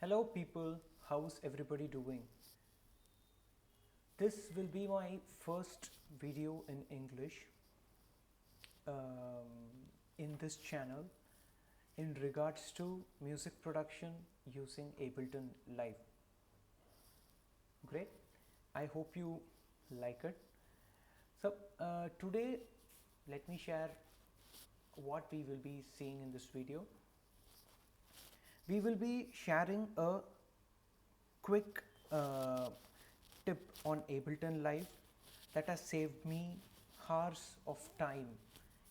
Hello people, how's everybody doing? This will be my first video in English in this channel in regards to music production using Ableton Live. Great, I hope you like it. So today let me share what we will be seeing in this video. We will be sharing a quick tip on Ableton Live that has saved me hours of time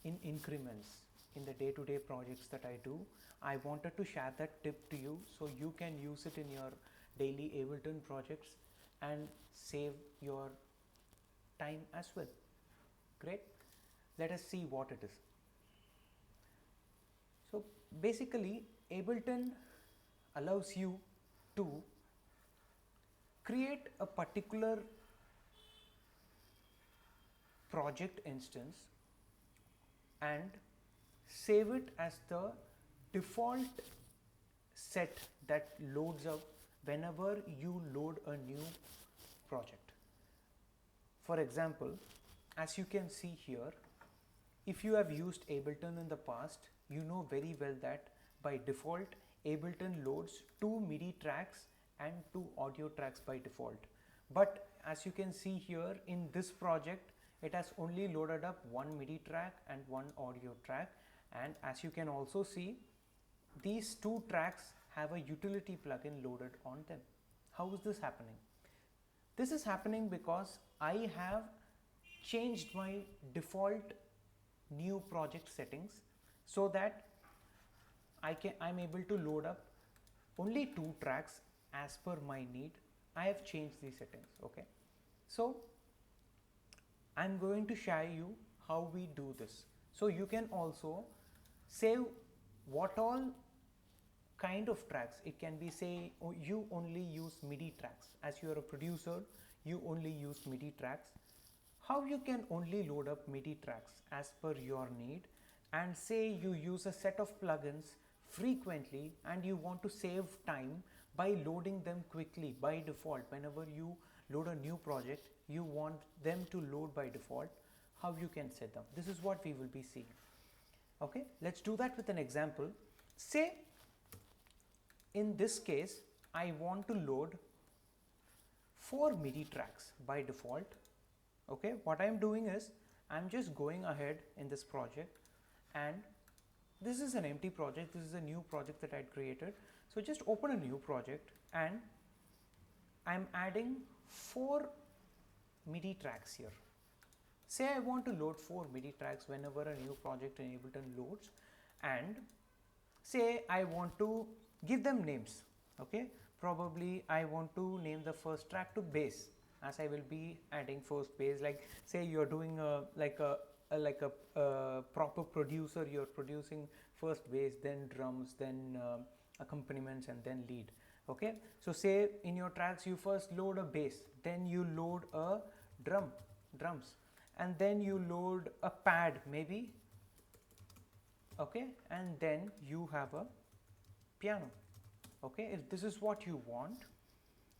in increments in the day-to-day projects that I do. I wanted to share that tip to you so you can use it in your daily Ableton projects and save your time as well. Great. Let us see what it is. So basically, Ableton allows you to create a particular project instance and save it as the default set that loads up whenever you load a new project. For example, as you can see here, if you have used Ableton in the past, you know very well that by default Ableton loads 2 MIDI tracks and 2 audio tracks by default. But as you can see here in this project, it has only loaded up 1 MIDI track and 1 audio track, and as you can also see, these 2 tracks have a utility plugin loaded on them. How is this happening? This is happening because I have changed my default new project settings so that I'm able to load up only 2 tracks as per my need. I have changed these settings. Okay, so I'm going to share you how we do this. So you can also save what all kind of tracks. It can be, say, you only use MIDI tracks. As you are a producer, you only use MIDI tracks. How you can only load up MIDI tracks as per your need, and say you use a set of plugins frequently and you want to save time by loading them quickly by default. Whenever you load a new project, you want them to load by default. How you can set them? This is what we will be seeing. Okay, let's do that with an example. Say in this case, I want to load 4 MIDI tracks by default. Okay, what I'm doing is I'm just going ahead in this project, and this is an empty project. This is a new project that I had created. So just open a new project and I'm adding 4 MIDI tracks here. Say I want to load 4 MIDI tracks whenever a new project in Ableton loads, and say I want to give them names. Okay, probably I want to name the first track to bass, as I will be adding first bass. Like say you're doing like a proper producer, you're producing first bass, then drums, then accompaniments, and then lead. Okay, so say in your tracks you first load a bass, then you load a drums, and then you load a pad maybe. Okay, and then you have a piano. Okay, if this is what you want,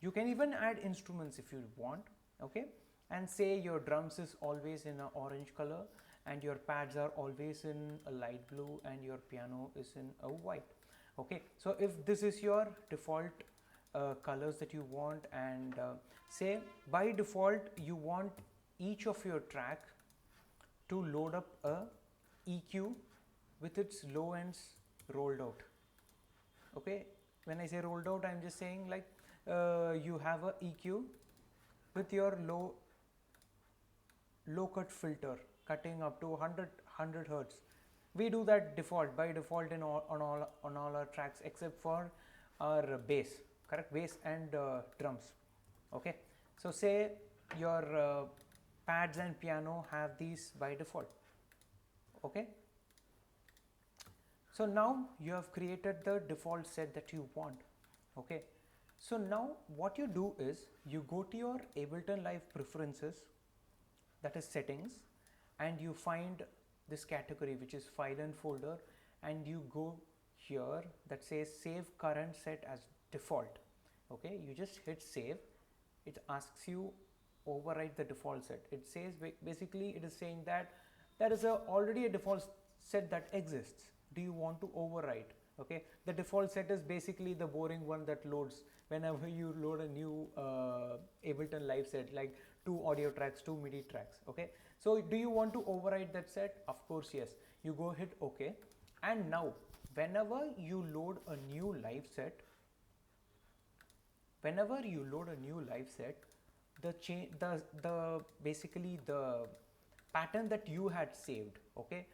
you can even add instruments if you want. Okay, and say your drums is always in an orange color and your pads are always in a light blue and your piano is in a white. Okay, so if this is your default colors that you want, and say by default you want each of your track to load up a EQ with its low ends rolled out. Okay, when I say rolled out, I'm just saying like you have a EQ with your low cut filter cutting up to 100 Hertz. We do that default by default in on all our tracks except for our bass, correct? Bass and drums. Okay, so say your pads and piano have these by default. Okay, so now you have created the default set that you want. Okay, so now what you do is you go to your Ableton Live preferences, that is settings, and you find this category which is file and folder, and you go here that says save current set as default. Okay, you just hit save. It asks you override the default set. It says basically it is saying that there is already a default set that exists. Do you want to override? Okay, the default set is basically the boring one that loads whenever you load a new Ableton live set, like 2 audio tracks, 2 MIDI tracks. Okay, so do you want to override that set? Of course yes. You go hit OK, and now whenever you load a new live set, the basically the pattern that you had saved, okay,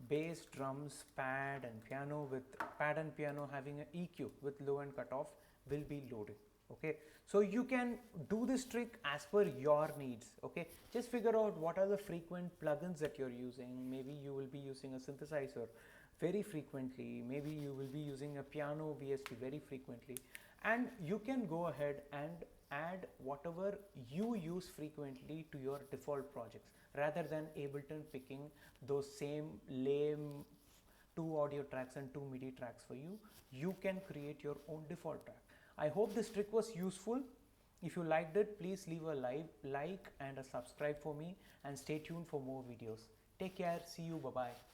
bass, drums, pad and piano, with pad and piano having an EQ with low end cutoff, will be loaded. Okay, so you can do this trick as per your needs. Okay, just figure out what are the frequent plugins that you're using. Maybe you will be using a synthesizer very frequently, maybe you will be using a piano VST very frequently, and you can go ahead and add whatever you use frequently to your default projects, rather than Ableton picking those same lame 2 audio tracks and 2 MIDI tracks for you. You can create your own default track. I hope this trick was useful. If you liked it, please leave a like and a subscribe for me, and stay tuned for more videos. Take care. See you. Bye bye.